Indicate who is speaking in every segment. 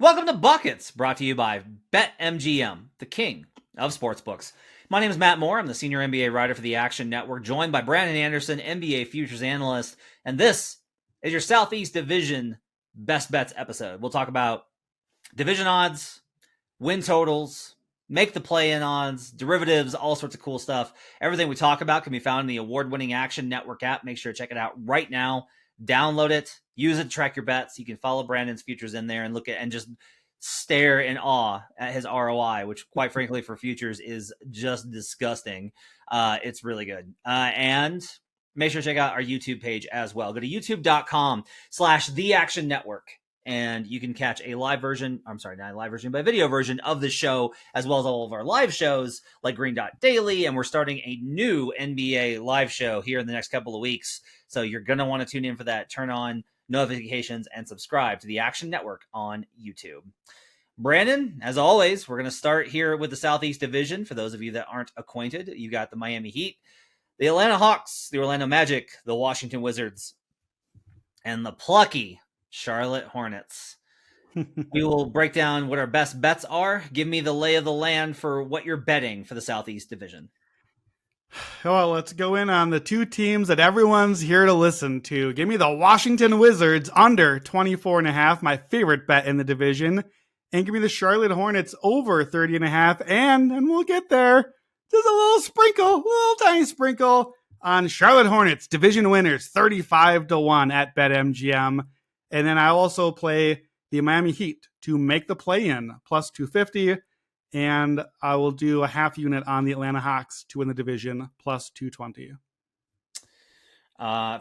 Speaker 1: Welcome to Buckets, brought to you by BetMGM, the king of sportsbooks. My name is Matt Moore. I'm the senior NBA writer for the Action Network, joined by Brandon Anderson, NBA futures analyst, and this is your Southeast Division Best Bets episode. We'll talk about division odds, win totals, make the play-in odds, derivatives, all sorts of cool stuff. Everything we talk about can be found in the award-winning Action Network app. Make sure to check it out right now. Download it, use it to track your bets. You can follow Brandon's futures in there and look at and just stare in awe at his ROI, which quite frankly for futures is just disgusting. It's really good. And make sure to check out our YouTube page as well. Go to youtube.com/The Action Network. And you can catch a live version, I'm sorry, not a live version, but a video version of the show, as well as all of our live shows like Green Dot Daily. And we're starting a new NBA live show here in the next couple of weeks. So you're going to want to tune in for that. Turn on notifications and subscribe to the Action Network on YouTube. Brandon, as always, we're going to start here with the Southeast Division. For those of you that aren't acquainted, you got the Miami Heat, the Atlanta Hawks, the Orlando Magic, the Washington Wizards, and the plucky Charlotte Hornets. We will break down what our best bets are. Give me the lay of the land for what you're betting for the Southeast Division.
Speaker 2: Well, let's go in on the two teams that everyone's here to listen to. Give me the Washington Wizards under 24.5, my favorite bet in the division. And give me the Charlotte Hornets over 30.5. And we'll get there. Just a little sprinkle, little tiny sprinkle on Charlotte Hornets, division winners, 35-1 at BetMGM. And then I also play the Miami Heat to make the play-in, plus 250. And I will do a half unit on the Atlanta Hawks to win the division, plus 220.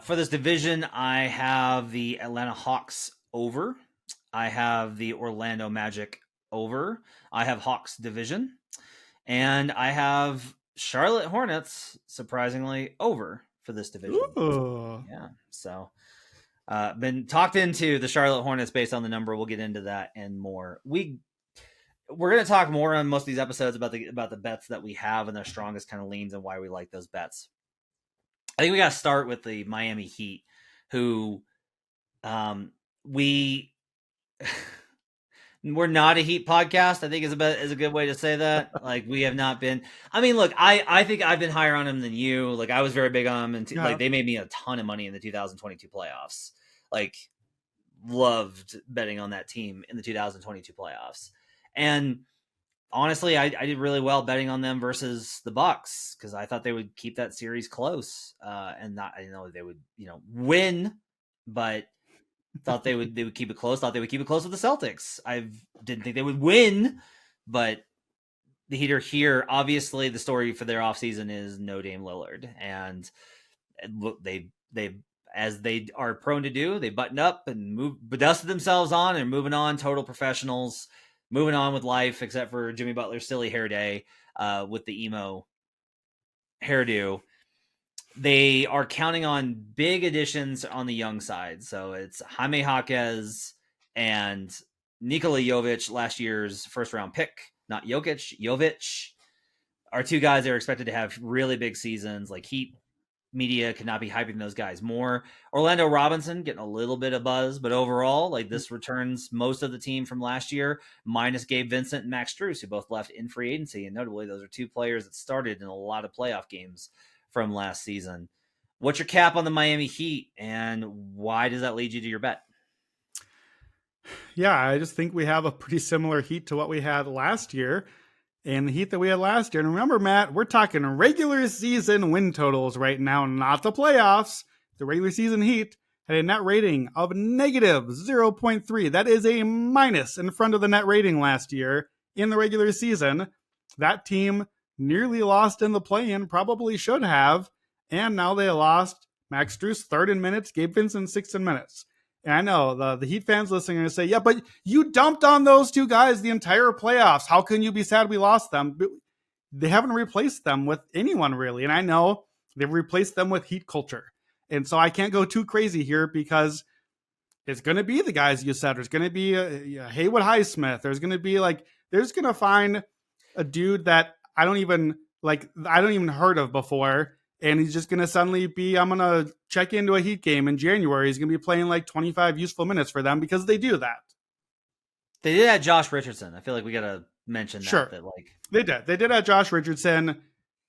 Speaker 1: For this division, I have the Atlanta Hawks over. I have the Orlando Magic over. I have Hawks division. And I have Charlotte Hornets, surprisingly, over for this division.
Speaker 2: Ooh.
Speaker 1: Yeah, so... been talked into the Charlotte Hornets based on the number. We'll get into that and more. We're going to talk more on most of these episodes about the bets that we have and their strongest kind of leans and why we like those bets. I think we got to start with the Miami Heat, who we're not a Heat podcast. I think is a good way to say that. Like we have not been. I mean, look, I think I've been higher on them than you. Like I was very big on them, and like they made me a ton of money in the 2022 playoffs. Like loved betting on that team in the 2022 playoffs. And honestly, I did really well betting on them versus the Bucks because I thought they would keep that series close and not. I didn't know they would win, but thought they would keep it close. Thought they would keep it close with the Celtics. I didn't think they would win, but the Heat are here. Obviously, the story for their offseason is no Dame Lillard, and they as they are prone to do, they buttoned up and dusted themselves on and moving on. Total professionals, moving on with life, except for Jimmy Butler's silly hair day with the emo hairdo. They are counting on big additions on the young side. So it's Jaime Jaquez and Nikola Jovic, last year's first-round pick. Not Jokic, Jovic. Are two guys that are expected to have really big seasons. Like Heat media could not be hyping those guys more. Orlando Robinson getting a little bit of buzz, but overall, like this returns most of the team from last year, minus Gabe Vincent and Max Strus, who both left in free agency. And notably, those are two players that started in a lot of playoff games from last season. What's your cap on the Miami Heat, and why does that lead you to your bet?
Speaker 2: Yeah, I just think we have a pretty similar Heat to what we had last year. And the Heat that we had last year. And remember, Matt, we're talking regular season win totals right now, not the playoffs. The regular season Heat had a net rating of negative 0.3. That is a minus in front of the net rating last year in the regular season. That team nearly lost in the play-in, probably should have. And now they lost Max Strus, third in minutes, Gabe Vincent, sixth in minutes. And I know the Heat fans listening are going to say, yeah, but you dumped on those two guys the entire playoffs. How can you be sad we lost them? But they haven't replaced them with anyone, really. And I know they've replaced them with Heat culture. And so I can't go too crazy here because it's going to be the guys you said. There's going to be a Haywood Highsmith. There's going to be there's going to find a dude that I don't even heard of before. And he's just going to suddenly be, I'm going to check into a Heat game in January. He's going to be playing 25 useful minutes for them because they do that.
Speaker 1: They did add Josh Richardson. I feel like we got to mention
Speaker 2: Sure.
Speaker 1: that like
Speaker 2: They did. They did add Josh Richardson,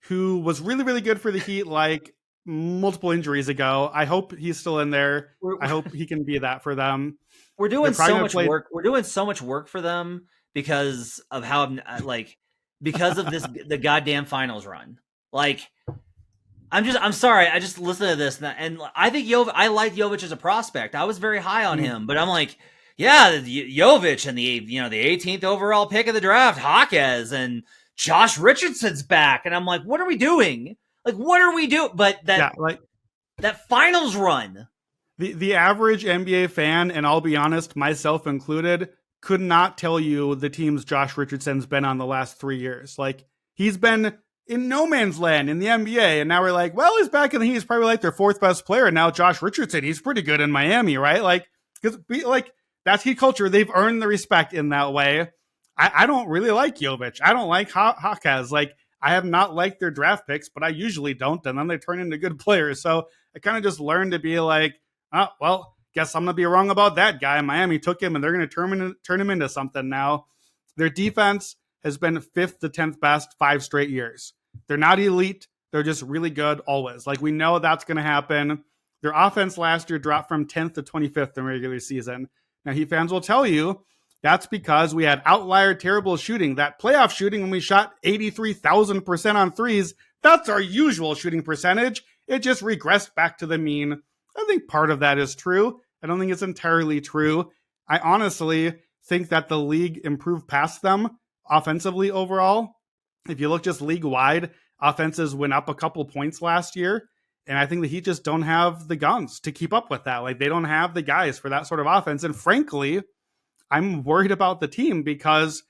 Speaker 2: who was really, really good for the Heat like multiple injuries ago. I hope he's still in there. I hope he can be that for them.
Speaker 1: we're
Speaker 2: They're
Speaker 1: doing
Speaker 2: probably
Speaker 1: so
Speaker 2: going to
Speaker 1: much
Speaker 2: play.
Speaker 1: work. We're doing so much work for them because of how like because of this the goddamn finals run. Like I'm sorry. I just listened to this and I think I like Jovic as a prospect. I was very high on him, but I'm like, yeah, Jovic and the 18th overall pick of the draft, Hawkes and Josh Richardson's back, and I'm like, what are we doing? Like, what are we doing? But that finals run.
Speaker 2: The average NBA fan, and I'll be honest, myself included, could not tell you the teams Josh Richardson's been on the last 3 years. Like, he's been in no man's land in the NBA, and now we're like, well, he's back in the Heat. He's probably like their 4th best player. And now Josh Richardson, he's pretty good in Miami, right? Like, because that's Heat culture. They've earned the respect in that way. I don't really like Jovic. I don't like Hawkes. Like, I have not liked their draft picks, but I usually don't, and then they turn into good players. So I kind of just learned to be like, oh, well, guess I'm going to be wrong about that guy. Miami took him, and they're going to turn him into something now. Their defense has been 5th to 10th best 5 straight years. They're not elite. They're just really good always. Like, we know that's going to happen. Their offense last year dropped from 10th to 25th in regular season. Now, Heat fans will tell you that's because we had outlier terrible shooting. That playoff shooting when we shot 83,000% on threes, that's our usual shooting percentage. It just regressed back to the mean. I think part of that is true. I don't think it's entirely true. I honestly think that the league improved past them offensively overall. If you look just league-wide, offenses went up a couple points last year, and I think the Heat just don't have the guns to keep up with that. Like, they don't have the guys for that sort of offense. And frankly, I'm worried about the team because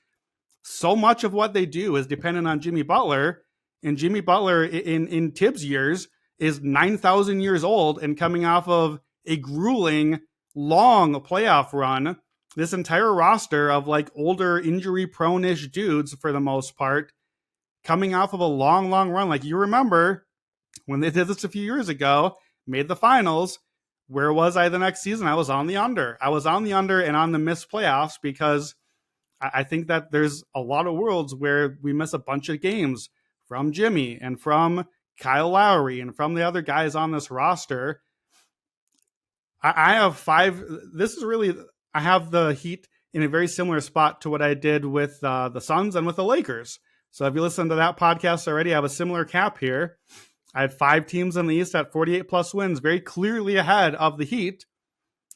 Speaker 2: so much of what they do is dependent on Jimmy Butler, and Jimmy Butler in Tibbs' years is 9,000 years old and coming off of a grueling, long playoff run. This entire roster of like older, injury-prone-ish dudes for the most part, coming off of a long, long run. Like, you remember when they did this a few years ago, made the finals. Where was I the next season? I was on the under. I was on the under and on the missed playoffs because I think that there's a lot of worlds where we miss a bunch of games from Jimmy and from Kyle Lowry and from the other guys on this roster. I have 5. I have the Heat in a very similar spot to what I did with the Suns and with the Lakers. So if you listen to that podcast already, I have a similar cap here. I had 5 teams in the East at 48 plus wins, very clearly ahead of the Heat.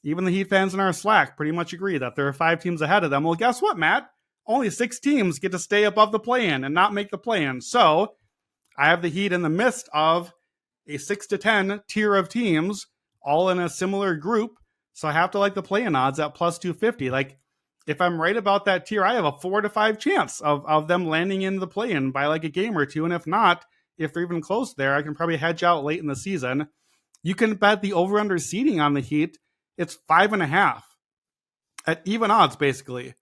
Speaker 2: Even the Heat fans in our Slack pretty much agree that there are 5 teams ahead of them. Well, guess what, Matt? Only 6 teams get to stay above the play-in and not make the play-in. So I have the Heat in the midst of a 6 to 10 tier of teams, all in a similar group. So I have to like the play-in odds at plus 250. Like, if I'm right about that tier, I have a 4 to 5 chance of them landing in the play-in by like a game or two. And if not, if they're even close there, I can probably hedge out late in the season. You can bet the over-under seeding on the Heat. It's 5.5 at even odds, basically.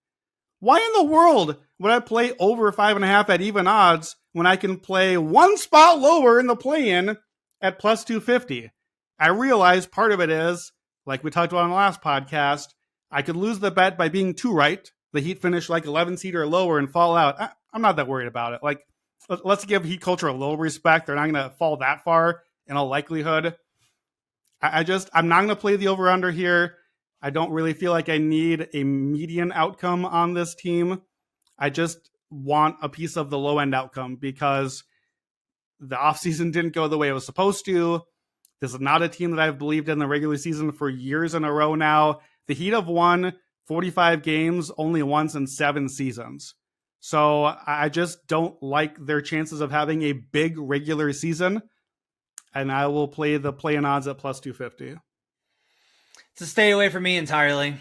Speaker 2: Why in the world would I play over 5.5 at even odds when I can play one spot lower in the play-in at plus 250? I realize part of it is, like we talked about on the last podcast, I could lose the bet by being too right. The Heat finish like 11 seed or lower and fall out. I'm not that worried about it. Like, let's give Heat culture a little respect. They're not going to fall that far in all likelihood. I'm not going to play the over-under here. I don't really feel like I need a median outcome on this team. I just want a piece of the low-end outcome because the offseason didn't go the way it was supposed to. This is not a team that I've believed in the regular season for years in a row now. The Heat have won 45 games only once in 7 seasons. So I just don't like their chances of having a big regular season. And I will play the play-in odds at plus 250.
Speaker 1: It's a stay away from me entirely.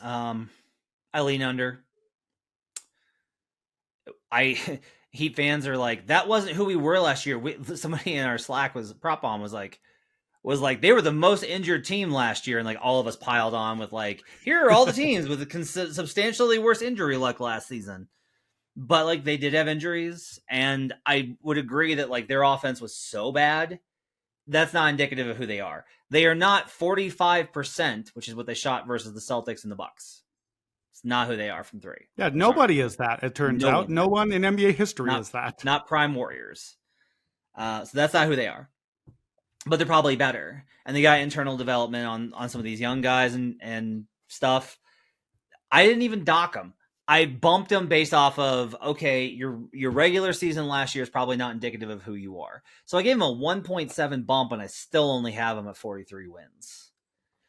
Speaker 1: I lean under. Heat fans are like, that wasn't who we were last year. Somebody in our Slack prop on was like they were the most injured team last year, and like all of us piled on with like, here are all the teams with substantially worse injury luck last season. But like, they did have injuries, and I would agree that like their offense was so bad. That's not indicative of who they are. They are not 45%, which is what they shot versus the Celtics and the Bucks. It's not who they are from three.
Speaker 2: Yeah, nobody is that, it turns out. No one in NBA history is that.
Speaker 1: Not prime Warriors. So that's not who they are. But they're probably better. And they got internal development on some of these young guys and stuff. I didn't even dock them. I bumped them based off of, okay, your regular season last year is probably not indicative of who you are. So I gave them a 1.7 bump, and I still only have them at 43 wins.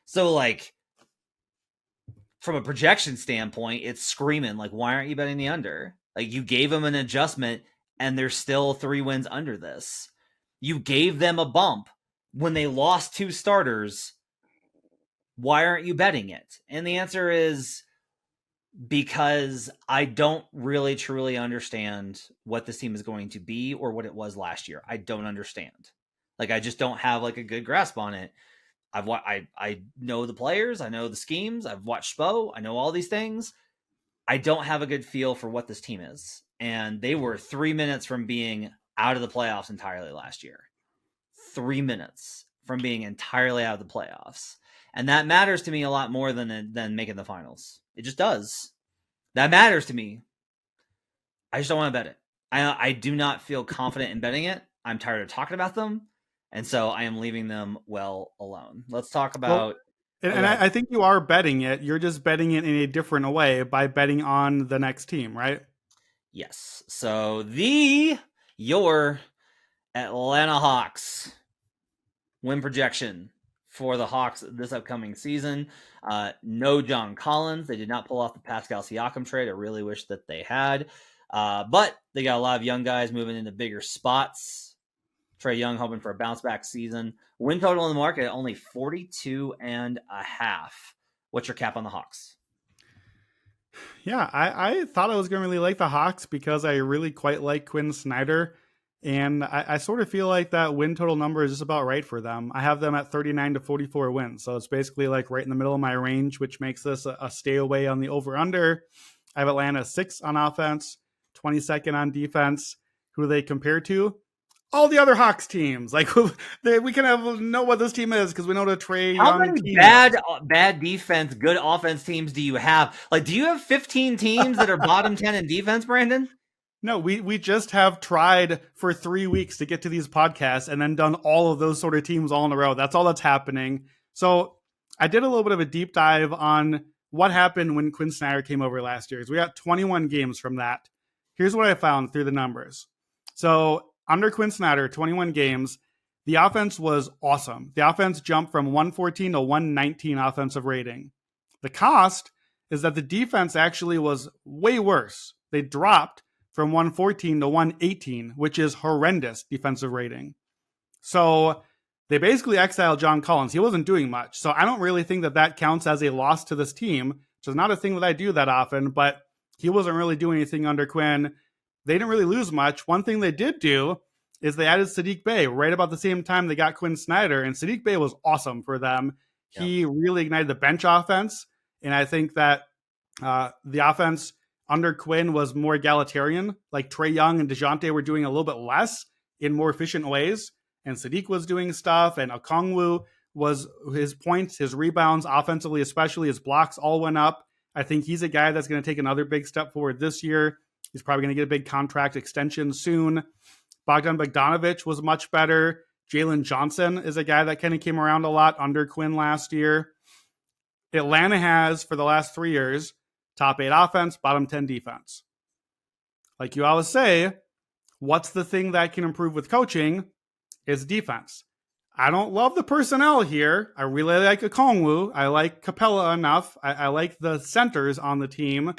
Speaker 1: So, like, from a projection standpoint, it's screaming, like, why aren't you betting the under? Like, you gave them an adjustment, and they're still 3 wins under this. You gave them a bump when they lost 2 starters. Why aren't you betting it? And the answer is because I don't really truly understand what this team is going to be or what it was last year. I don't understand. Like, I just don't have like a good grasp on it. I know the players, I know the schemes, I've watched Spo, I know all these things. I don't have a good feel for what this team is. And they were 3 minutes from being out of the playoffs entirely last year. 3 minutes from being entirely out of the playoffs. And that matters to me a lot more than making the finals. It just does. That matters to me. I just don't want to bet it. I do not feel confident in betting it. I'm tired of talking about them. And so I am leaving them well alone. Let's talk about...
Speaker 2: And I think you are betting it. You're just betting it in a different way by betting on the next team, right?
Speaker 1: Yes. So your Atlanta Hawks win projection for the Hawks this upcoming season. No John Collins. They did not pull off the Pascal Siakam trade. I really wish that they had. But they got a lot of young guys moving into bigger spots. Trae Young hoping for a bounce back season. Win total in the market at only 42.5. What's your cap on the Hawks?
Speaker 2: Yeah, I thought I was going to really like the Hawks because I really quite like Quinn Snyder. And I sort of feel like that win total number is just about right for them. I have them at 39 to 44 wins. So it's basically like right in the middle of my range, which makes this a stay away on the over-under. I have Atlanta 6th on offense, 22nd on defense. Who do they compare to? All the other Hawks teams. Like, we can know what this team is because we know the Trae Young.
Speaker 1: How many bad defense, good offense teams do you have? Like, do you have 15 teams that are bottom 10 in defense, Brandon?
Speaker 2: No, we just have tried for 3 weeks to get to these podcasts and then done all of those sort of teams all in a row. That's all that's happening. So I did a little bit of a deep dive on what happened when Quinn Snyder came over last year. We got 21 games from that. Here's what I found through the numbers. So under Quinn Snyder, 21 games, the offense was awesome. The offense jumped from 114 to 119 offensive rating. The cost is that the defense actually was way worse. They dropped from 114 to 118, which is horrendous defensive rating. So they basically exiled John Collins. He wasn't doing much. So I don't really think that counts as a loss to this team, which is not a thing that I do that often, but he wasn't really doing anything under Quinn. They didn't really lose much. One thing they did do is they added Saddiq Bey right about the same time they got Quinn Snyder, and Saddiq Bey was awesome for them. Yep. He really ignited the bench offense, and I think that the offense under Quinn was more egalitarian. Like Trae Young and DeJounte were doing a little bit less in more efficient ways. And Saddiq was doing stuff. And Okongwu was his points, his rebounds, offensively, especially his blocks all went up. I think he's a guy that's going to take another big step forward this year. He's probably going to get a big contract extension soon. Bogdan Bogdanovic was much better. Jalen Johnson is a guy that kind of came around a lot under Quinn last year. Atlanta has, for the last 3 years, top 8 offense, bottom 10 defense. Like you always say, what's the thing that can improve with coaching is defense. I don't love the personnel here. I really like Okongwu. I like Capella enough. I like the centers on the team.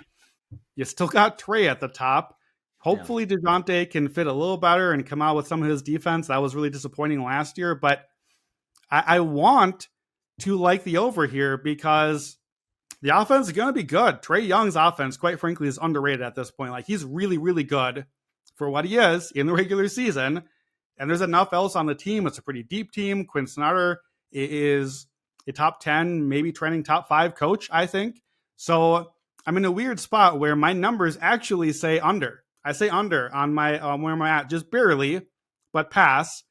Speaker 2: You still got Trae at the top. Hopefully DeJounte can fit a little better and come out with some of his defense. That was really disappointing last year, but I want to like the over here because the offense is going to be good. Trae Young's offense, quite frankly, is underrated at this point. Like, he's really, really good for what he is in the regular season. And there's enough else on the team. It's a pretty deep team. Quinn Snyder is a top 10, maybe trending top 5 coach, I think. So I'm in a weird spot where my numbers actually say under. I say under on my where am I at? Just barely, but pass.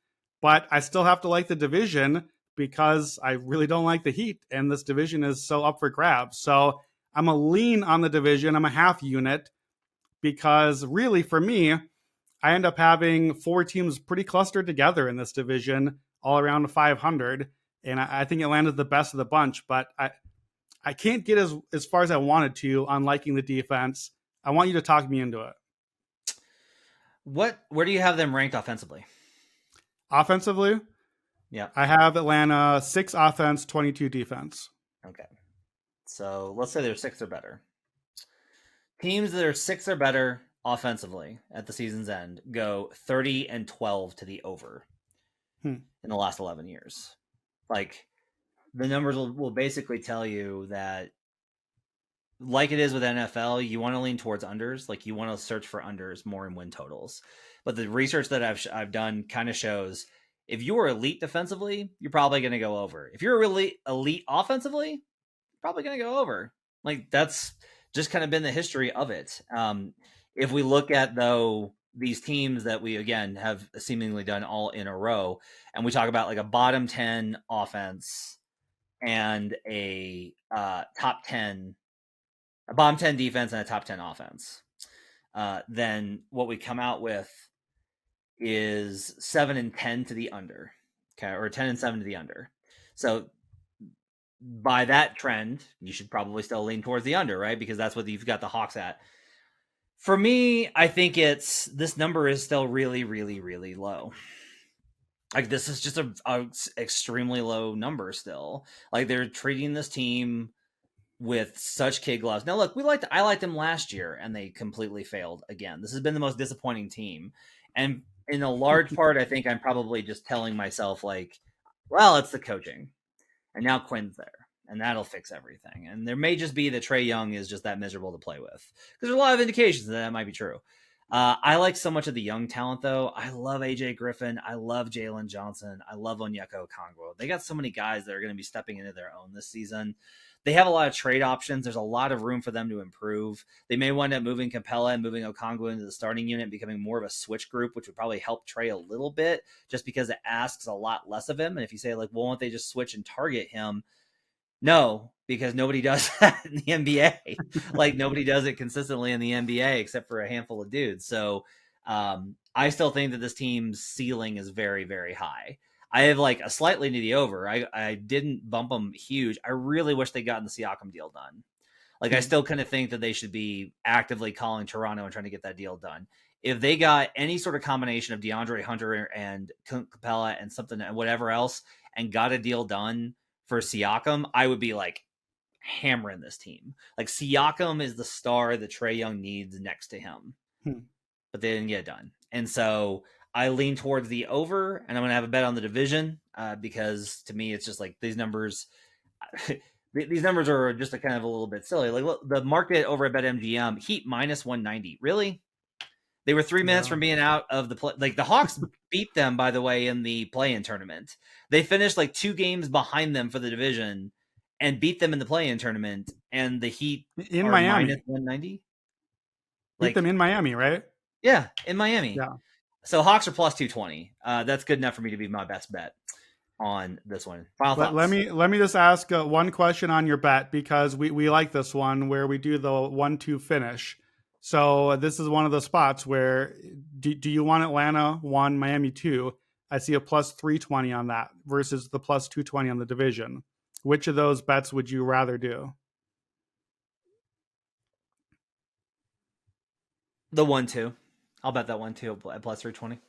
Speaker 2: But I still have to like the division because I really don't like the Heat, and this division is so up for grabs. So I'm a lean on the division. I'm a half unit because really for me, I end up having 4 teams pretty clustered together in this division, all around 500. And I think Atlanta's the best of the bunch, but I can't get as far as I wanted to on liking the defense. I want you to talk me into it.
Speaker 1: Where do you have them ranked offensively?
Speaker 2: Offensively?
Speaker 1: Yeah.
Speaker 2: I have Atlanta 6 offense, 22 defense.
Speaker 1: Okay. So let's say they're 6 or better. Teams that are 6 or better offensively at the season's end go 30-12 to the over in the last 11 years. Like, the numbers will basically tell you that, like it is with NFL, you want to lean towards unders. Like, you want to search for unders more in win totals. But the research that I've done kind of shows if you are elite defensively, you're probably going to go over. If you're really elite offensively, you're probably going to go over. Like, that's just kind of been the history of it. If we look at, though, these teams that we, again, have seemingly done all in a row, and we talk about like a bottom 10 offense and a top 10, a bottom 10 defense and a top 10 offense, then what we come out with is 7-10 to the under, okay, or 10-7 to the under. So by that trend, you should probably still lean towards the under, right? Because that's what you've got the Hawks at. For me, I think this number is still really, really, really low. Like, this is just a extremely low number still. Like, they're treating this team with such kid gloves. Now, look, I liked them last year, and they completely failed again. This has been the most disappointing team, and in a large part, I think I'm probably just telling myself, like, well, it's the coaching, and now Quinn's there, and that'll fix everything. And there may just be that Trae Young is just that miserable to play with, because there's a lot of indications that might be true. I like so much of the young talent, though. I love AJ Griffin. I love Jalen Johnson. I love Onyeka Okongwu. They got so many guys that are going to be stepping into their own this season. They have a lot of trade options. There's a lot of room for them to improve. They may wind up moving Capella and moving Okongwu into the starting unit, becoming more of a switch group, which would probably help Trae a little bit, just because it asks a lot less of him. And if you say, like, well, won't they just switch and target him? No, because nobody does that in the NBA. Like, nobody does it consistently in the NBA except for a handful of dudes. So I still think that this team's ceiling is very, very high. I have like a slightly to the over. I didn't bump them huge. I really wish they gotten the Siakam deal done. Like, I still kind of think that they should be actively calling Toronto and trying to get that deal done. If they got any sort of combination of DeAndre Hunter and Capella and something and whatever else and got a deal done for Siakam, I would be like hammering this team. Like, Siakam is the star that Trae Young needs next to him, but they didn't get it done. And so I lean towards the over, and I'm going to have a bet on the division because to me, it's just like these numbers. These numbers are just a kind of a little bit silly. Like, look, the market over at BetMGM, Heat minus 190. Really? They were 3 minutes from being out of the play. Like, the Hawks beat them, by the way, in the play-in tournament. They finished like 2 games behind them for the division and beat them in the play-in tournament. And the Heat
Speaker 2: in Miami
Speaker 1: minus 190.
Speaker 2: Beat them in Miami, right?
Speaker 1: Yeah, in Miami.
Speaker 2: Yeah.
Speaker 1: So Hawks are plus 220. That's good enough for me to be my best bet on this one. Final thoughts.
Speaker 2: Let me just ask one question on your bet, because we like this one where we do the 1-2 finish. So this is one of the spots where do you want Atlanta 1, Miami 2? I see a plus 320 on that versus the plus 220 on the division. Which of those bets would you rather do?
Speaker 1: The 1-2. I'll bet that 1-2 at plus 320.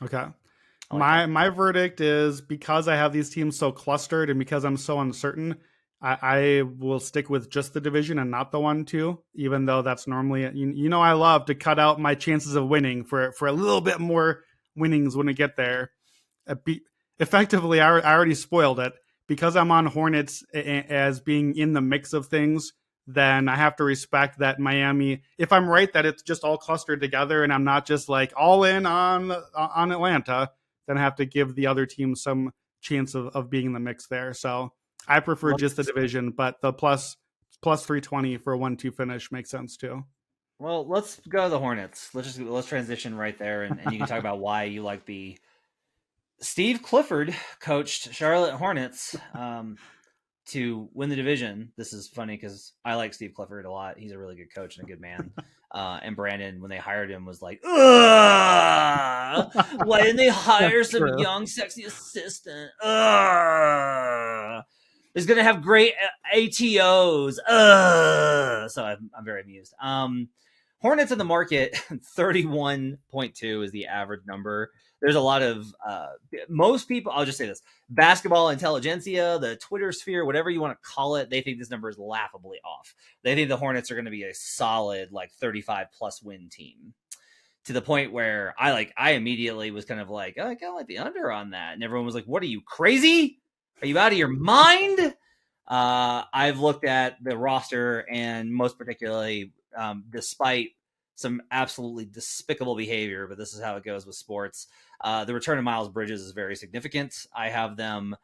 Speaker 2: Okay. My verdict is, because I have these teams so clustered and because I'm so uncertain, I will stick with just the division and not the 1-2, even though that's normally, I love to cut out my chances of winning for a little bit more winnings when we get there. Effectively, I already spoiled it. Because I'm on Hornets as being in the mix of things, then I have to respect that Miami, if I'm right that it's just all clustered together and I'm not just like all in on Atlanta, then I have to give the other team some chance of being in the mix there. So I prefer just the division, but the plus 320 for a 1-2 finish makes sense too.
Speaker 1: Well, let's go to the Hornets. Let's transition right there, and you can talk about why you like the Steve Clifford coached Charlotte Hornets. to win the division. This is funny because I like Steve Clifford a lot. He's a really good coach and a good man. And Brandon, when they hired him, was like, ugh, why didn't they hire some young, sexy assistant? Ugh. Is going to have great ATOs. So I'm very amused. Hornets in the market, 31.2 is the average number. There's a lot of, most people, I'll just say this, basketball intelligentsia, the Twitter sphere, whatever you want to call it, they think this number is laughably off. They think the Hornets are going to be a solid, like, 35 plus win team. To the point where I immediately was kind of like, oh, I kind of like the under on that. And everyone was like, what are you, crazy? Are you out of your mind? I've looked at the roster, and most particularly, despite some absolutely despicable behavior, but this is how it goes with sports, the return of Miles Bridges is very significant. I have them,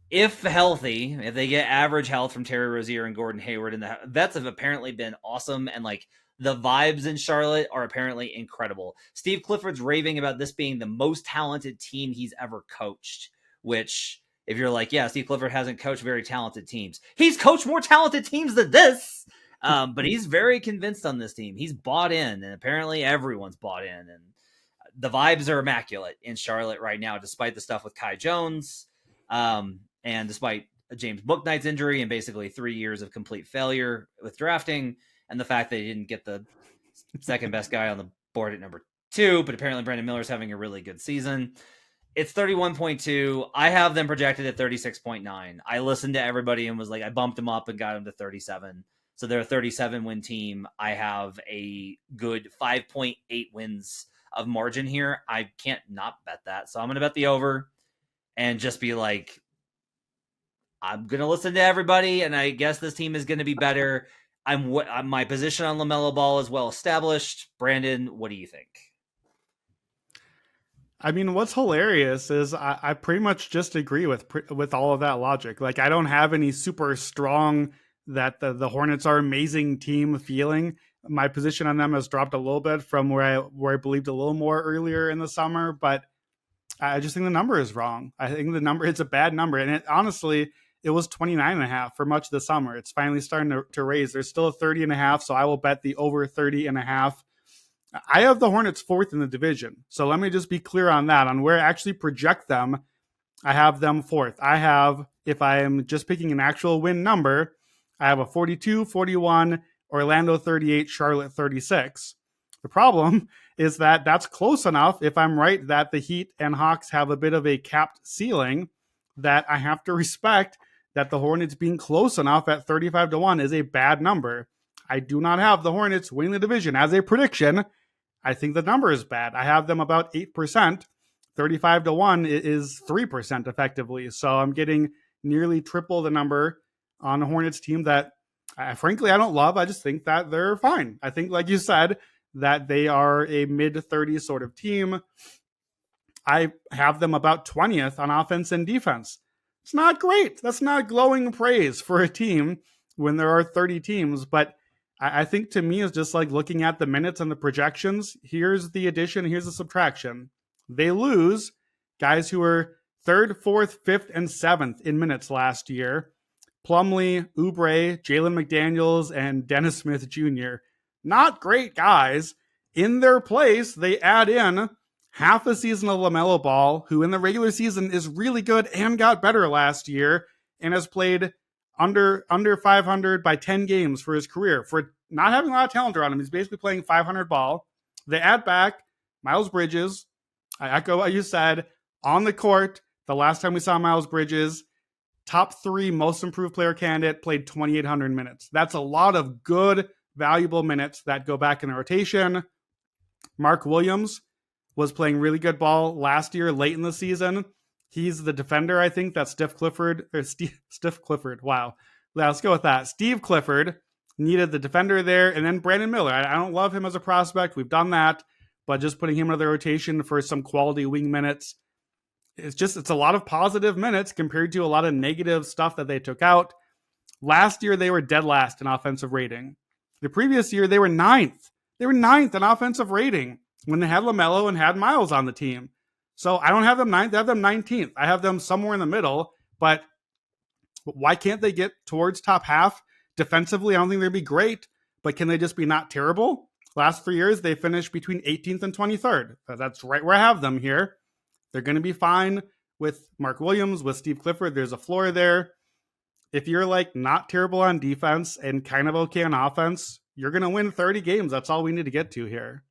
Speaker 1: if healthy, if they get average health from Terry Rozier and Gordon Hayward, and the vets have apparently been awesome, and like the vibes in Charlotte are apparently incredible. Steve Clifford's raving about this being the most talented team he's ever coached, which, if you're like, yeah, Steve Clifford hasn't coached very talented teams. He's coached more talented teams than this. But he's very convinced on this team. He's bought in, and apparently everyone's bought in. And the vibes are immaculate in Charlotte right now, despite the stuff with Kai Jones, and despite James Bouknight's injury and basically 3 years of complete failure with drafting, and the fact that he didn't get the second best guy on the board at number 2, but apparently Brandon Miller's having a really good season. It's 31.2. I have them projected at 36.9. I listened to everybody and was like, I bumped them up and got them to 37. So they're a 37 win team. I have a good 5.8 wins of margin here. I can't not bet that. So I'm going to bet the over and just be like, I'm going to listen to everybody, and I guess this team is going to be better. My position on LaMelo Ball is well established. Brandon, what do you think?
Speaker 2: I mean, what's hilarious is I pretty much just agree with all of that logic. Like, I don't have any super strong that the Hornets are amazing team feeling. My position on them has dropped a little bit from where I believed a little more earlier in the summer, but I just think the number is wrong. I think the number, it's a bad number. And honestly, it was 29.5 for much of the summer. It's finally starting to raise. There's still a 30.5, so I will bet the over 30.5. I have the Hornets 4th in the division. So let me just be clear on that, on where I actually project them. I have them 4th. I have, if I am just picking an actual win number, I have a 42, 41, Orlando 38, Charlotte 36. The problem is that that's close enough, if I'm right, that the Heat and Hawks have a bit of a capped ceiling, that I have to respect that the Hornets being close enough at 35-1 is a bad number. I do not have the Hornets winning the division as a prediction. I think the number is bad. I have them about 8%. 35-1 is 3% effectively. So I'm getting nearly triple the number on a Hornets team that, frankly, I don't love. I just think that they're fine. I think, like you said, that they are a mid-30s sort of team. I have them about 20th on offense and defense. It's not great. That's not glowing praise for a team when there are 30 teams, but I think to me is just like looking at the minutes and the projections. Here's the addition, here's the subtraction. They lose guys who were 3rd, 4th, 5th, and 7th in minutes last year. Plumlee, Oubre, Jalen McDaniels, and Dennis Smith Jr. Not great guys. In their place, they add in half a season of LaMelo Ball, who in the regular season is really good and got better last year and has played under 500 by 10 games for his career, for not having a lot of talent around him. He's basically playing 500 ball. They add back Miles Bridges. I echo what you said. On the court, the last time we saw Miles Bridges, top 3 most improved player candidate, played 2,800 minutes. That's a lot of good, valuable minutes that go back in the rotation. Mark Williams was playing really good ball last year, late in the season. He's the defender, I think, that Steve Clifford. Wow. Let's go with that. Steve Clifford needed the defender there. And then Brandon Miller. I don't love him as a prospect. We've done that. But just putting him into the rotation for some quality wing minutes, it's a lot of positive minutes compared to a lot of negative stuff that they took out. Last year, they were dead last in offensive rating. The previous year, they were 9th. They were 9th in offensive rating when they had LaMelo and had Miles on the team. So I don't have them 9th. I have them 19th. I have them somewhere in the middle. But Why can't they get towards top half? Defensively, I don't think they'd be great, but can they just be not terrible? Last 3 years, they finished between 18th and 23rd. That's right where I have them here. They're going to be fine with Mark Williams, with Steve Clifford. There's a floor there. If you're like not terrible on defense and kind of okay on offense, you're going to win 30 games. That's all we need to get to here.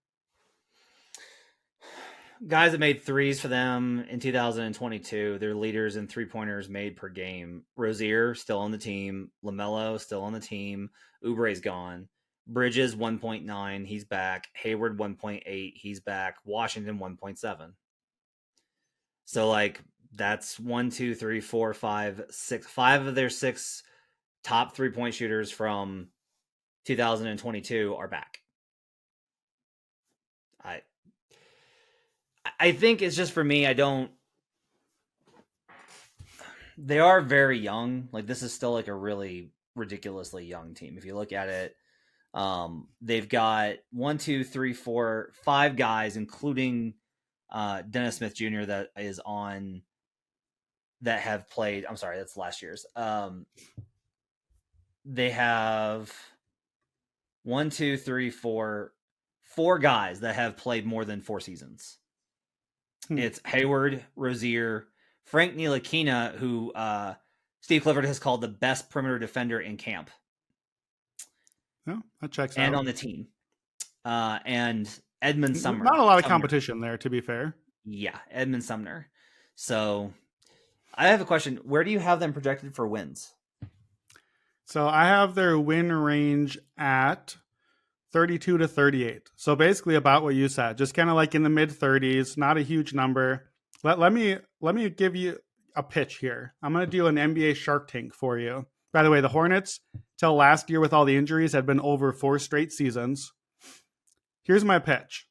Speaker 1: Guys that made threes for them in 2022, they're leaders in three-pointers made per game. Rozier, still on the team. LaMelo, still on the team. Oubre's gone. Bridges, 1.9. He's back. Hayward, 1.8. He's back. Washington, 1.7. So, like, that's 1, 2, 3, 4, 5, 6. 5 of their 6 top three-point shooters from 2022 are back. I think it's just for me, they are very young. Like, this is still like a really ridiculously young team. If you look at it, they've got 1, 2, 3, 4, 5 guys, including Dennis Smith Jr. that have played. I'm sorry, that's last year's. They have 1, 2, 3, 4 guys that have played more than 4 seasons. It's Hayward, Rozier, Frank Ntilikina, who Steve Clifford has called the best perimeter defender in camp.
Speaker 2: No, that checks
Speaker 1: and
Speaker 2: out.
Speaker 1: On the team. And Edmund Sumner.
Speaker 2: Not a lot of competition there, to be fair.
Speaker 1: Yeah, Edmund Sumner. So I have a question. Where do you have them projected for wins?
Speaker 2: So I have their win range at 32 to 38. So basically about what you said, just kind of like in the mid 30s, not a huge number. Let me give you a pitch here. I'm going to do an NBA Shark Tank for you. By the way, the Hornets, till last year with all the injuries, had been over 4 straight seasons. Here's my pitch.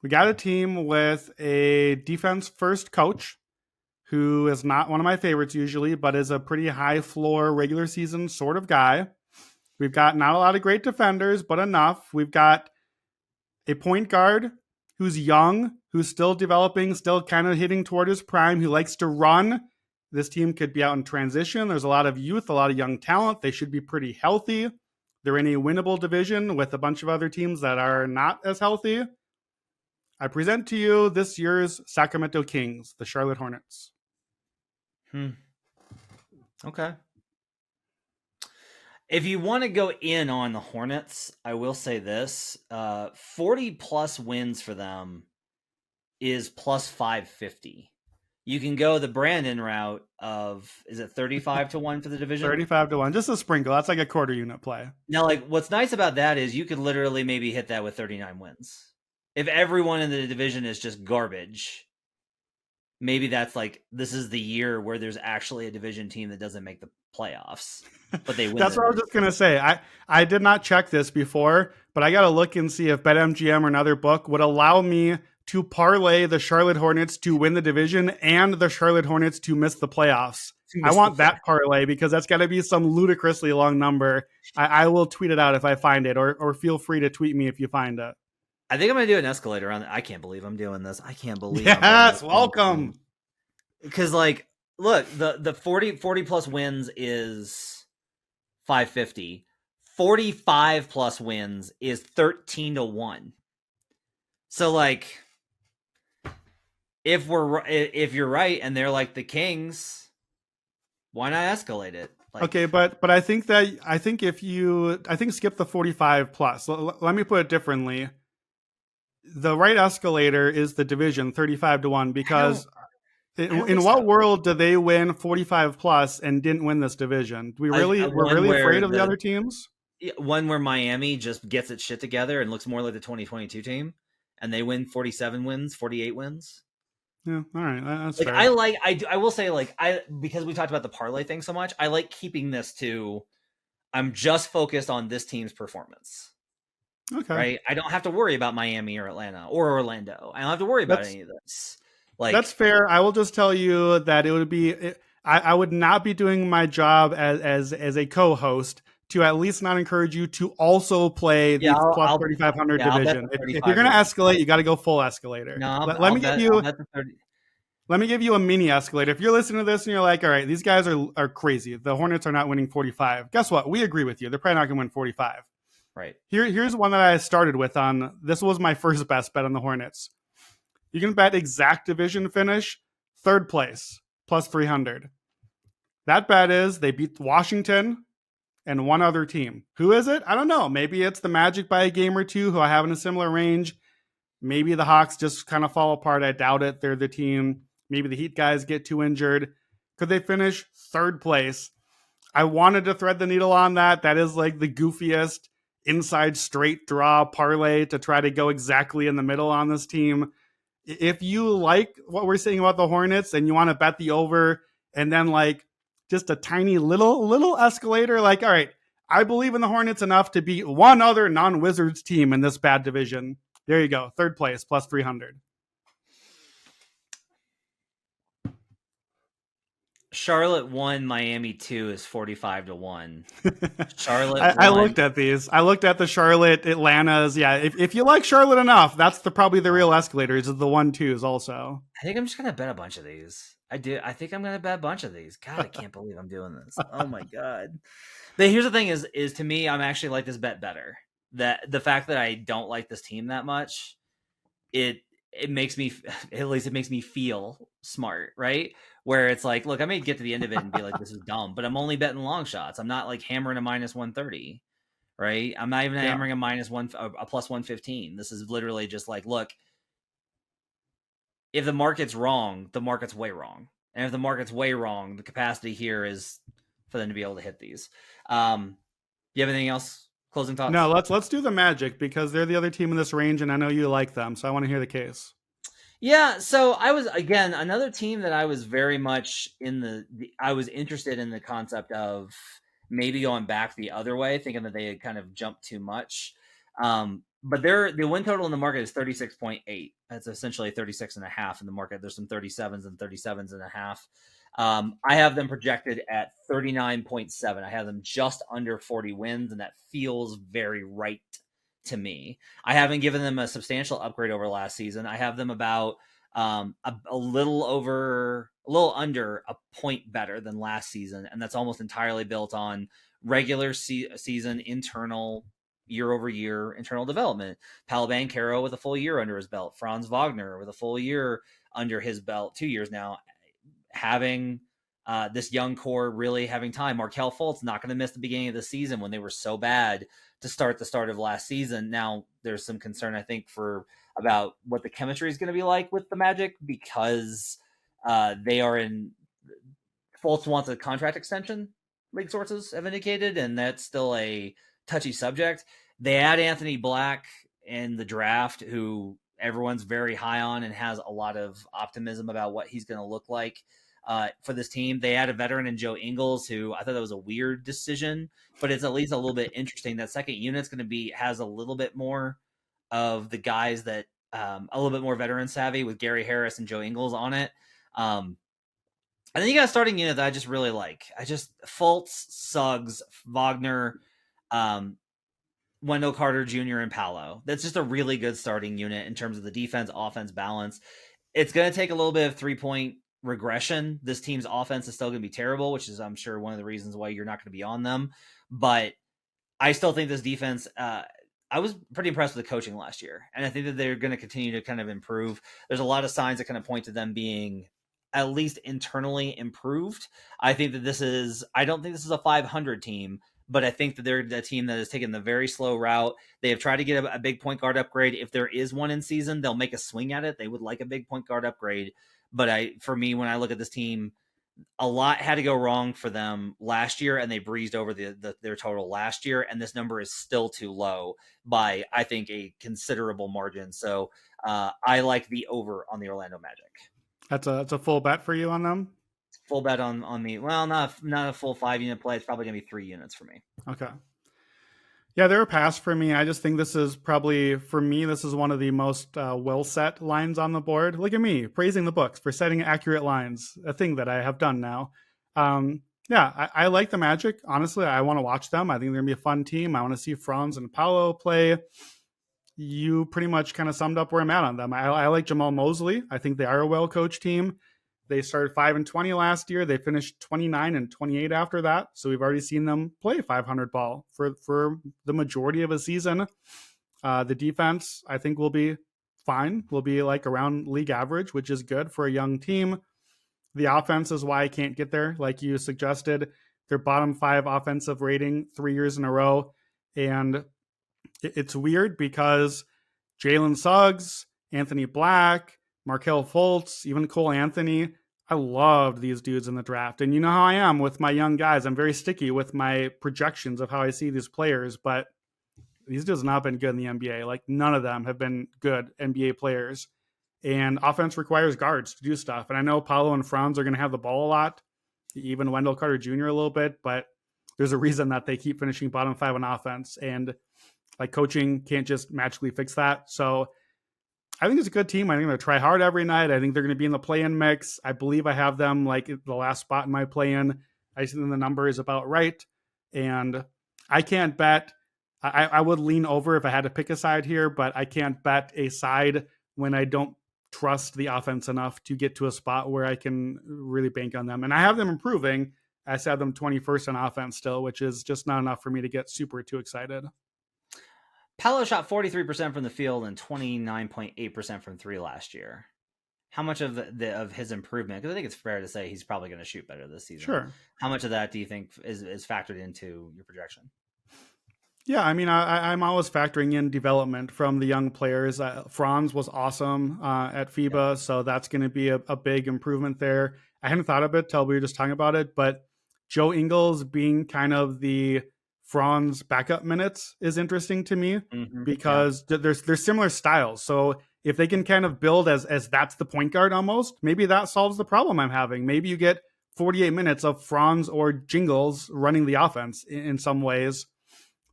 Speaker 2: We got a team with a defense first coach who is not one of my favorites usually, but is a pretty high floor regular season sort of guy. We've got not a lot of great defenders, but enough. We've got a point guard who's young, who's still developing, still kind of hitting toward his prime, who likes to run. This team could be out in transition. There's a lot of youth, a lot of young talent. They should be pretty healthy. They're in a winnable division with a bunch of other teams that are not as healthy. I present to you this year's Sacramento Kings, the Charlotte Hornets.
Speaker 1: Okay. If you want to go in on the Hornets, I will say this. 40 plus wins for them is plus 550. You can go the Brandon route of, is it 35 to 1 for the division?
Speaker 2: 35 to 1, just a sprinkle. That's like a quarter unit play.
Speaker 1: Now, like, what's nice about that is you could literally maybe hit that with 39 wins. If everyone in the division is just garbage, maybe that's like, this is the year where there's actually a division team that doesn't make the playoffs, but they win.
Speaker 2: That's what I was just going to say. I did not check this before, but I got to look and see if BetMGM or another book would allow me to parlay the Charlotte Hornets to win the division and the Charlotte Hornets to miss the playoffs. I want that parlay because that's got to be some ludicrously long number. I will tweet it out if I find it, or feel free to tweet me if you find it.
Speaker 1: I think I'm going to do an escalator on that. I can't believe I'm doing this. I can't believe.
Speaker 2: Yes, welcome.
Speaker 1: Because, like, look, the 40 plus wins is 550. 45 plus wins is 13 to 1. So, like, if you're right and they're like the Kings, why not escalate it? Like,
Speaker 2: okay, but I think skip the 45 plus. Let me put it differently. The right escalator is the division 35 to 1 because in what world do they win 45 plus and didn't win this division? We're really afraid of the other teams?
Speaker 1: One where Miami just gets its shit together and looks more like the 2022 team, and they win 47 wins, 48 wins.
Speaker 2: Yeah, all right, that's
Speaker 1: like
Speaker 2: fair.
Speaker 1: I will say, like, because we talked about the parlay thing so much, I like keeping this to, I'm just focused on this team's performance.
Speaker 2: Okay.
Speaker 1: Right? I don't have to worry about Miami or Atlanta or Orlando. I don't have to worry about any of this. Like,
Speaker 2: that's fair. I will just tell you that it would be, I would not be doing my job as a co-host to at least not encourage you to also play the plus 3,500 division. If you're going to escalate, you got to go full escalator.
Speaker 1: No,
Speaker 2: let me give you Let me give you a mini escalator. If you're listening to this and you're like, all right, these guys are crazy. The Hornets are not winning 45. Guess what? We agree with you. They're probably not going to win 45.
Speaker 1: Right.
Speaker 2: Here's one that I started with on. This was my first best bet on the Hornets. You can bet exact division finish, third place, plus 300. That bet is they beat Washington and one other team. Who is it? I don't know. Maybe it's the Magic by a game or two who I have in a similar range. Maybe the Hawks just kind of fall apart. I doubt it. They're the team. Maybe the Heat guys get too injured. Could they finish third place? I wanted to thread the needle on that. That is like the goofiest inside straight draw parlay to try to go exactly in the middle on this team. If you like what we're saying about the Hornets and you want to bet the over and then like just a tiny little escalator, like, all right, I believe in the Hornets enough to beat one other non-Wizards team in this bad division. There you go. Third place, plus 300.
Speaker 1: Charlotte 1, Miami 2 is 45-1. Charlotte
Speaker 2: I looked at these. I looked at the Charlotte, Atlanta's. Yeah, if you like Charlotte enough, that's probably the real escalators of the 1-2s also.
Speaker 1: I think I'm just going to bet a bunch of these. I think I'm going to bet a bunch of these. God, I can't believe I'm doing this. Oh my God. But here's the thing is to me, I'm actually like this bet better. That the fact that I don't like this team that much, it makes me, at least it makes me feel smart, right? Where it's like, look, I may get to the end of it and be like, this is dumb, but I'm only betting long shots. I'm not like hammering a minus 130, right? I'm not even hammering a plus 115. This is literally just like, look, if the market's wrong, the market's way wrong. And if the market's way wrong, the capacity here is for them to be able to hit these. You have anything else? Closing thoughts?
Speaker 2: No, let's do the Magic because they're the other team in this range, and I know you like them, so I want to hear the case.
Speaker 1: Yeah, so I was, again, another team that I was very much I was interested in the concept of maybe going back the other way, thinking that they had kind of jumped too much. But the win total in the market is 36.8. That's essentially 36.5 in the market. There's some 37s and 37.5. I have them projected at 39.7. I have them just under 40 wins, and that feels very right to me. I haven't given them a substantial upgrade over last season. I have them about a little under a point better than last season, and that's almost entirely built on regular season internal year-over-year internal development. Paolo Banchero with a full year under his belt. Franz Wagner with a full year under his belt, 2 years now, having this young core really having time. Markelle Fultz not going to miss the beginning of the season when they were so bad to start the start of last season. Now there's some concern, I think, about what the chemistry is going to be like with the Magic because they are in. Fultz wants a contract extension, league sources have indicated, and that's still a touchy subject. They add Anthony Black in the draft, who everyone's very high on and has a lot of optimism about what he's going to look like for this team. They add a veteran in Joe Ingles, who I thought that was a weird decision, but it's at least a little bit interesting. That second unit's going to has a little bit more of the guys that a little bit more veteran savvy with Gary Harris and Joe Ingles on it. And then you got a starting unit that I just really like. Fultz, Suggs, Wagner, Wendell Carter Jr. and Paolo. That's just a really good starting unit in terms of the defense, offense balance. It's going to take a little bit of 3-point regression. This team's offense is still going to be terrible, which is, I'm sure, one of the reasons why you're not going to be on them. But I still think this defense, I was pretty impressed with the coaching last year. And I think that they're going to continue to kind of improve. There's a lot of signs that kind of point to them being at least internally improved. I don't think this is a 500 team, but I think that they're a team that has taken the very slow route. They have tried to get a big point guard upgrade. If there is one in season, they'll make a swing at it. They would like a big point guard upgrade. But for me, when I look at this team, a lot had to go wrong for them last year, and they breezed over their total last year. And this number is still too low by, I think, a considerable margin. So I like the over on the Orlando Magic.
Speaker 2: That's a full bet for you on them?
Speaker 1: Full bet on me. Well, not a full 5-unit play. It's probably going to be 3 units for me.
Speaker 2: Okay. Yeah, they're a pass for me. I just think this is probably, for me, this is one of the most well-set lines on the board. Look at me, praising the books for setting accurate lines, a thing that I have done now. I like the Magic. Honestly, I want to watch them. I think they're going to be a fun team. I want to see Franz and Paolo play. You pretty much kind of summed up where I'm at on them. I like Jamal Mosley. I think they are a well-coached team. They started 5-20 last year. They finished 29-28 after that. So we've already seen them play 500 ball for the majority of a season. The defense, I think, will be fine. Will be like around league average, which is good for a young team. The offense is why I can't get there, like you suggested. Their bottom 5 offensive rating 3 years in a row. And it's weird because Jalen Suggs, Anthony Black, Markelle Fultz, even Cole Anthony, I loved these dudes in the draft. And you know how I am with my young guys. I'm very sticky with my projections of how I see these players, but these dudes have not been good in the NBA. Like, none of them have been good NBA players. And offense requires guards to do stuff. And I know Paolo and Franz are going to have the ball a lot, even Wendell Carter Jr. a little bit, but there's a reason that they keep finishing bottom 5 on offense. And like, coaching can't just magically fix that. So I think it's a good team. I think they'll try hard every night. I think they're going to be in the play-in mix. I believe I have them like the last spot in my play-in. I think the number is about right. And I can't bet. I would lean over if I had to pick a side here, but I can't bet a side when I don't trust the offense enough to get to a spot where I can really bank on them. And I have them improving. I have them 21st on offense still, which is just not enough for me to get super too excited.
Speaker 1: Paolo shot 43% from the field and 29.8% from 3 last year. How much of of his improvement, because I think it's fair to say he's probably going to shoot better this season.
Speaker 2: Sure.
Speaker 1: How much of that do you think is factored into your projection?
Speaker 2: Yeah, I mean, I'm always factoring in development from the young players. Franz was awesome at FIBA, so that's going to be a big improvement there. I hadn't thought of it till we were just talking about it, but Joe Ingles being kind of the Franz backup minutes is interesting to me because there's similar styles. So if they can kind of build as that's the point guard almost, maybe that solves the problem I'm having. Maybe you get 48 minutes of Franz or Jingles running the offense in some ways.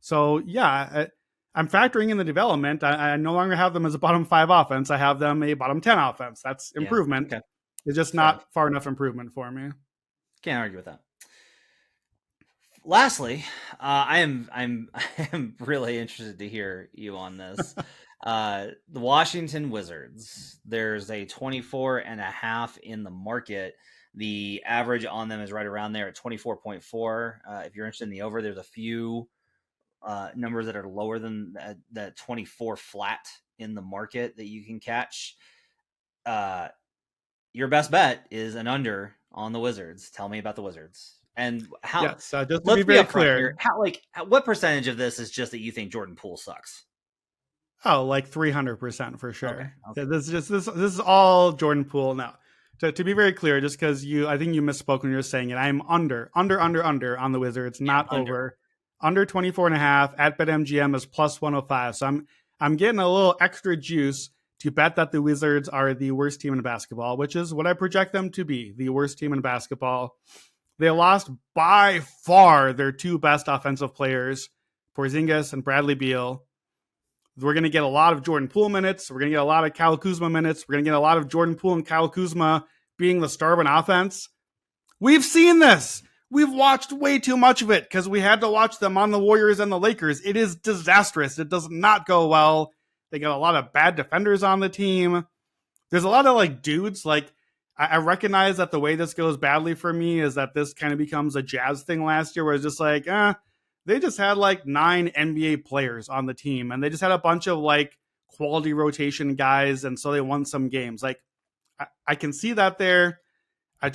Speaker 2: So yeah, I'm factoring in the development. I no longer have them as a bottom 5 offense. I have them a bottom 10 offense. That's improvement. Yeah, okay. It's just not far enough improvement for me.
Speaker 1: Can't argue with that. Lastly, I am really interested to hear you on this. The Washington Wizards. There's a 24.5 in the market. The average on them is right around there at 24.4. If you're interested in the over, there's a few numbers that are lower than that 24 flat in the market that you can catch. Your best bet is an under on the Wizards. Tell me about the Wizards. And how?
Speaker 2: Yes, just to be very clear,
Speaker 1: here, what percentage of this is just that you think Jordan Poole sucks?
Speaker 2: Oh, like 300% for sure. Okay. This is all Jordan Poole now. To be very clear, just because I think you misspoke when you were saying it. I'm under on the Wizards, not over. Under 24.5 at BetMGM is plus 105. So I'm getting a little extra juice to bet that the Wizards are the worst team in basketball, which is what I project them to be, the worst team in basketball. They lost by far their 2 best offensive players, Porzingis and Bradley Beal. We're going to get a lot of Jordan Poole minutes. We're going to get a lot of Kyle Kuzma minutes. We're going to get a lot of Jordan Poole and Kyle Kuzma being the star of an offense. We've seen this. We've watched way too much of it because we had to watch them on the Warriors and the Lakers. It is disastrous. It does not go well. They got a lot of bad defenders on the team. There's a lot of like dudes. Like, I recognize that the way this goes badly for me is that this kind of becomes a Jazz thing last year where it's just like, they just had like 9 NBA players on the team and they just had a bunch of like quality rotation guys. And so they won some games. Like, I can see that there. I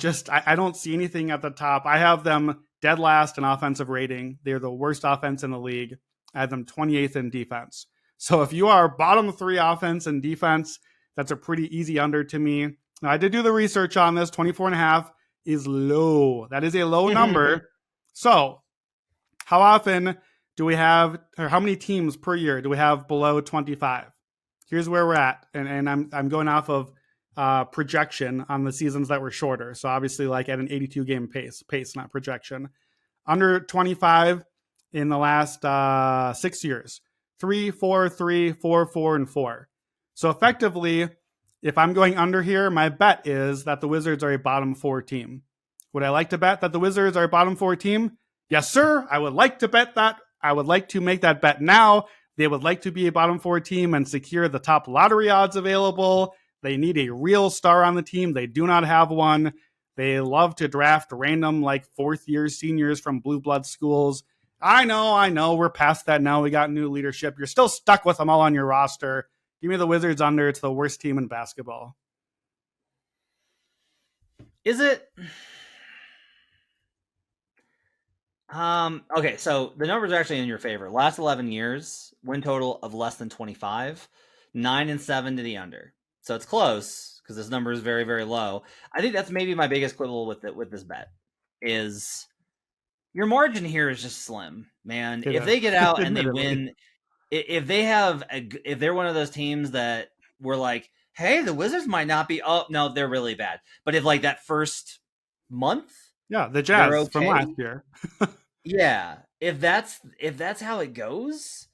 Speaker 2: don't see anything at the top. I have them dead last in offensive rating. They're the worst offense in the league. I have them 28th in defense. So if you are bottom 3 offense and defense, that's a pretty easy under to me. Now, I did do the research on this. 24.5 is low. That is a low number. So how often do we have, or how many teams per year do we have below 25? Here's where we're at. And I'm going off of projection on the seasons that were shorter. So obviously like at an 82 game pace, not projection. Under 25 in the last 6 years, 3, 4, 3, 4, 4, and 4. So effectively, if I'm going under here, my bet is that the Wizards are a bottom 4 team. Would I like to bet that the Wizards are a bottom 4 team? Yes, sir. I would like to bet that. I would like to make that bet now. They would like to be a bottom 4 team and secure the top lottery odds available. They need a real star on the team. They do not have one. They love to draft random like fourth year seniors from blue blood schools. I know. We're past that now. We got new leadership. You're still stuck with them all on your roster. Give me the Wizards under. It's the worst team in basketball.
Speaker 1: Is it? Okay, so the numbers are actually in your favor. Last 11 years, win total of less than 25, 9-7 to the under. So it's close because this number is very, very low. I think that's maybe my biggest quibble with this bet is your margin here is just slim, man. If they get out and they win, if they're one of those teams that were like, hey, the Wizards might not be. Oh no, they're really bad. But if like that first month,
Speaker 2: yeah, the Jazz from last year.
Speaker 1: Yeah, if that's how it goes,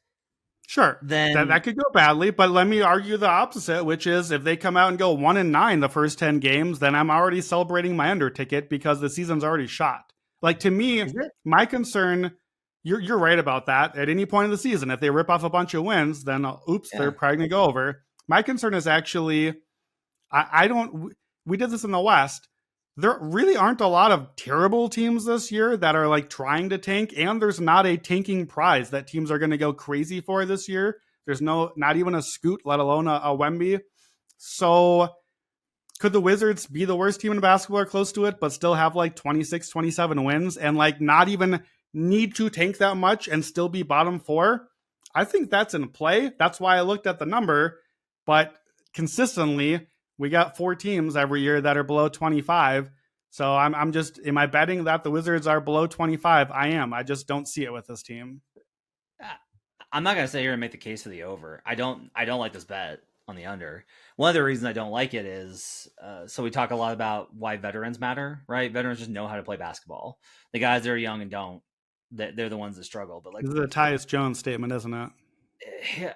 Speaker 2: sure, then that could go badly. But let me argue the opposite, which is if they come out and go 1-9 the first 10 games, then I'm already celebrating my under ticket because the season's already shot. Like to me, my concern, you're right about that. At any point in the season, if they rip off a bunch of wins, then they're probably gonna go over. My concern is actually, we did this in the West. There really aren't a lot of terrible teams this year that are like trying to tank, and there's not a tanking prize that teams are going to go crazy for this year. There's not even a Scoot, let alone a Wemby. So could the Wizards be the worst team in basketball or close to it, but still have like 26, 27 wins and like not even need to tank that much and still be bottom 4? I think that's in play. That's why I looked at the number, but consistently, we got 4 teams every year that are below 25. So I'm just, am I betting that the Wizards are below 25? I am. I just don't see it with this team.
Speaker 1: I'm not going to sit here and make the case for the over. I don't like this bet on the under. One of the reasons I don't like it is, so we talk a lot about why veterans matter, right? Veterans just know how to play basketball. The guys that are young and don't, they're the ones that struggle. But like,
Speaker 2: this is a Tyus Jones statement, isn't it?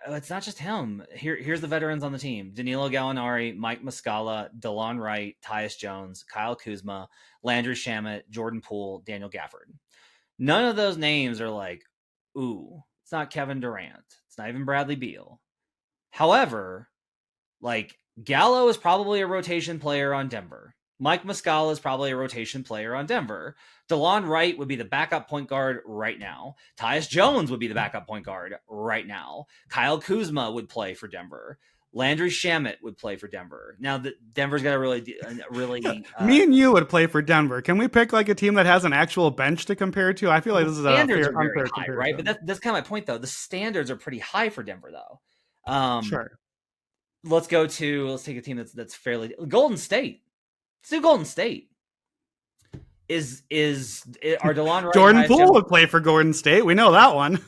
Speaker 1: It's not just him. Here's the veterans on the team: Danilo Gallinari, Mike Muscala, DeLon Wright, Tyus Jones, Kyle Kuzma, Landry Shamet, Jordan Poole, Daniel Gafford. None of those names are like, ooh, it's not Kevin Durant. It's not even Bradley Beal. However, like Gallo is probably a rotation player on Denver. Mike Muscala is probably a rotation player on Denver. DeLon Wright would be the backup point guard right now. Tyus Jones would be the backup point guard right now. Kyle Kuzma would play for Denver. Landry Shamet would play for Denver. Now, Denver's got a really
Speaker 2: me and you would play for Denver. Can we pick like a team that has an actual bench to compare to? I feel like this is
Speaker 1: standards are very high, right? But that's kind of my point, though. The standards are pretty high for Denver, though.
Speaker 2: Sure.
Speaker 1: Let's take a team that's fairly Golden State. Let's do Golden State. Are DeLon Wright
Speaker 2: Jordan Poole would play for Golden State? We know that one.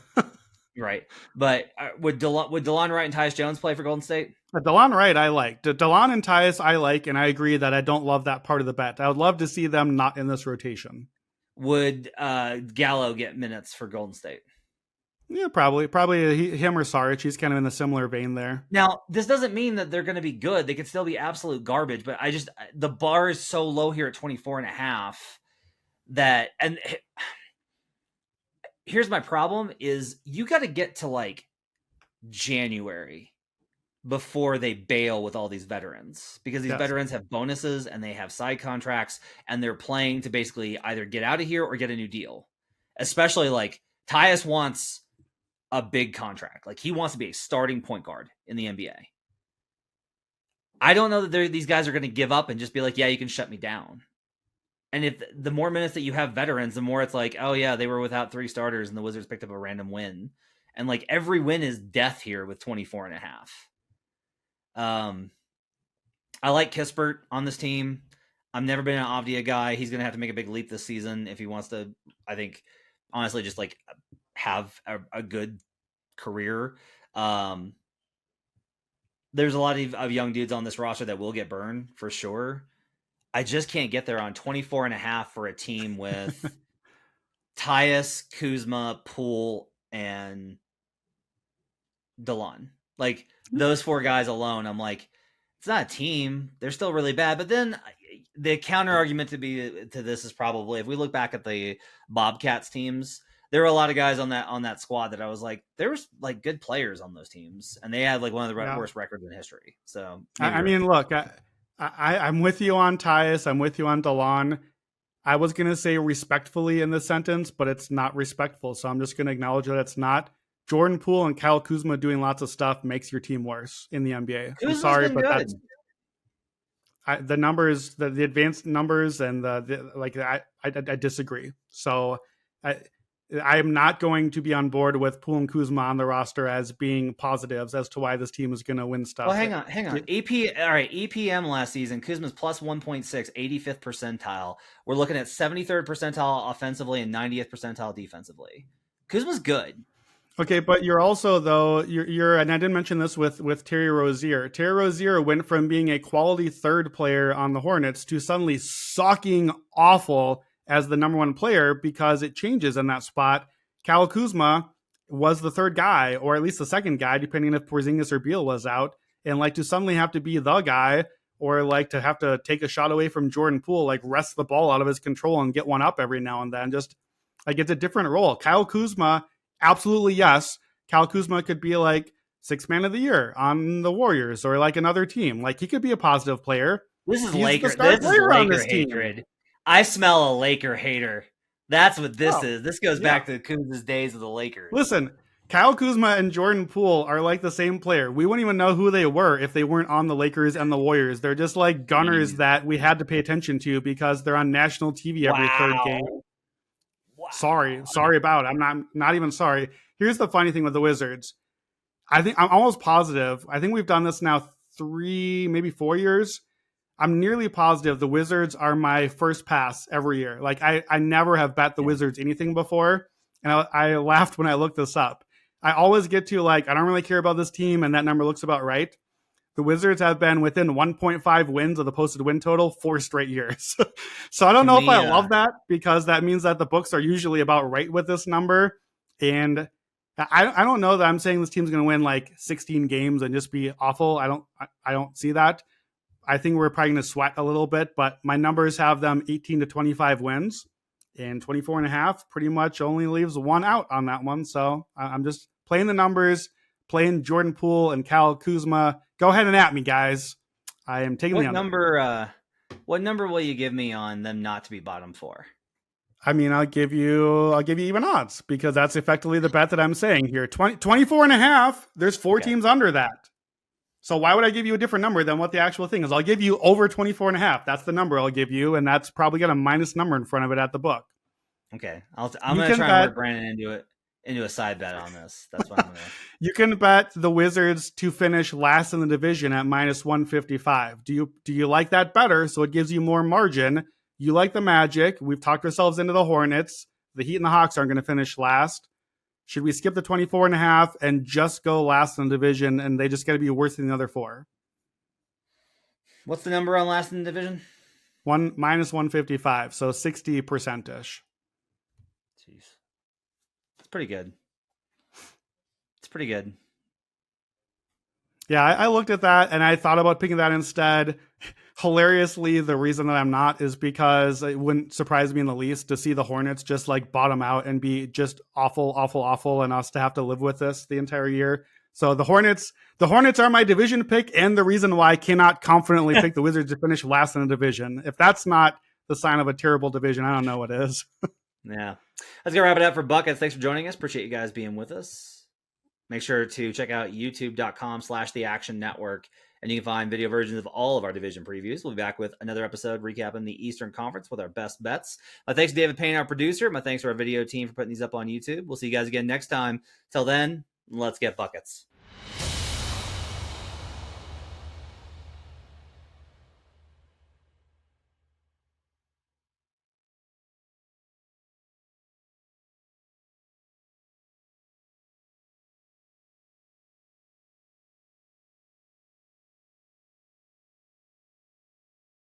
Speaker 1: Right. But would DeLon Wright and Tyus Jones play for Golden State?
Speaker 2: DeLon Wright I like. DeLon and Tyus I like, and I agree that I don't love that part of the bet. I would love to see them not in this rotation.
Speaker 1: Would Gallo get minutes for Golden State?
Speaker 2: Yeah, probably him or Saric. He's kind of in a similar vein there.
Speaker 1: Now, this doesn't mean that they're going to be good. They could still be absolute garbage, but the bar is so low here at 24.5 that, and here's my problem is you got to get to like January before they bail with all these veterans, because these veterans have bonuses and they have side contracts and they're playing to basically either get out of here or get a new deal. Especially like Tyus wants a big contract. Like he wants to be a starting point guard in the NBA. I don't know that these guys are going to give up and just be like, yeah, you can shut me down. And if the more minutes that you have veterans, the more it's like, oh yeah, they were without 3 starters and the Wizards picked up a random win. And like every win is death here with 24.5. I like Kispert on this team. I've never been an Avdia guy. He's going to have to make a big leap this season if he wants to, I think, honestly, just like have a good career. There's a lot of young dudes on this roster that will get burned for sure. I just can't get there on 24.5 for a team with Tyus, Kuzma, Poole, and DeLon. Like those 4 guys alone, I'm like, it's not a team. They're still really bad. But then the counter argument to this is probably, if we look back at the Bobcats teams, there were a lot of guys on that squad that I was like, there was like good players on those teams, and they had like one of the worst records in history. So
Speaker 2: I mean, look, I'm with you on Tyus. I'm with you on DeLon. I was going to say respectfully in this sentence, but it's not respectful. So I'm just going to acknowledge that it's not. Jordan Poole and Kyle Kuzma doing lots of stuff makes your team worse in the NBA. I'm sorry, but that's the numbers, the advanced numbers, and I disagree. So I am not going to be on board with Poole and Kuzma on the roster as being positives as to why this team is going to win stuff.
Speaker 1: Well, hang on. EPM last season, Kuzma's plus 1.6, 85th percentile. We're looking at 73rd percentile offensively and 90th percentile defensively. Kuzma's good.
Speaker 2: Okay, but you're also, though, you're and I didn't mention this with Terry Rozier. Terry Rozier went from being a quality third player on the Hornets to suddenly sucking awful as the number one player because it changes in that spot. Kyle Kuzma was the third guy, or at least the second guy, depending if Porzingis or Beal was out. And like to suddenly have to be the guy, or like to have to take a shot away from Jordan Poole, like wrest the ball out of his control and get one up every now and then. Just like it's a different role. Kyle Kuzma, absolutely yes. Kyle Kuzma could be like sixth man of the year on the Warriors or like another team. Like he could be a positive player.
Speaker 1: This is Laker. This is Laker hatred. I smell a Laker hater. That's what this is. This goes back to Kuzma's days of the Lakers.
Speaker 2: Listen, Kyle Kuzma and Jordan Poole are like the same player. We wouldn't even know who they were if they weren't on the Lakers and the Warriors. They're just like gunners that we had to pay attention to because they're on national TV every third game. Wow. Sorry about it. I'm not even sorry. Here's the funny thing with the Wizards. I think I'm almost positive. I think we've done this now 3, maybe 4 years. I'm nearly positive the Wizards are my first pass every year. Like I never have bet the Wizards anything before. And I laughed when I looked this up. I always get to like, I don't really care about this team. And that number looks about right. The Wizards have been within 1.5 wins of the posted win total 4 straight years. So I don't know if I love that because that means that the books are usually about right with this number. And I don't know that I'm saying this team's going to win like 16 games and just be awful. I don't see that. I think we're probably going to sweat a little bit, but my numbers have them 18 to 25 wins, and 24 and a half pretty much only leaves one out on that one. So I'm just playing the numbers, playing Jordan Poole and Kyle Kuzma. Go ahead and at me, guys. I am taking the under.
Speaker 1: What number will you give me on them not to be bottom 4?
Speaker 2: I mean, I'll give you even odds because that's effectively the bet that I'm saying here. 24 and a half. There's 4 teams under that. So why would I give you a different number than what the actual thing is? I'll give you over 24 and a half. That's the number I'll give you. And that's probably got a minus number in front of it at the book.
Speaker 1: Okay. I'm going to try and work Brandon into a side bet on this. That's what I'm going to.
Speaker 2: You can bet the Wizards to finish last in the division at minus 155. Do you like that better? So it gives you more margin. You like the Magic. We've talked ourselves into the Hornets. The Heat and the Hawks aren't going to finish last. Should we skip the 24 and a half and just go last in the division and they just got to be worse than the other 4?
Speaker 1: What's the number on last in the division?
Speaker 2: Minus 155. So 60%-ish.
Speaker 1: Jeez. It's pretty good.
Speaker 2: Yeah, I looked at that and I thought about picking that instead. Hilariously, the reason that I'm not is because it wouldn't surprise me in the least to see the Hornets just like bottom out and be just awful, and us to have to live with this the entire year. So the Hornets are my division pick and the reason why I cannot confidently pick the Wizards to finish last in the division. If that's not the sign of a terrible division, I don't know what is.
Speaker 1: Yeah. That's going to wrap it up for Buckets. Thanks for joining us. Appreciate you guys being with us. Make sure to check out youtube.com/theactionnetwork. And you can find video versions of all of our division previews. We'll be back with another episode recapping the Eastern Conference with our best bets. My thanks to David Payne, our producer. My thanks to our video team for putting these up on YouTube. We'll see you guys again next time. Till then, let's get buckets.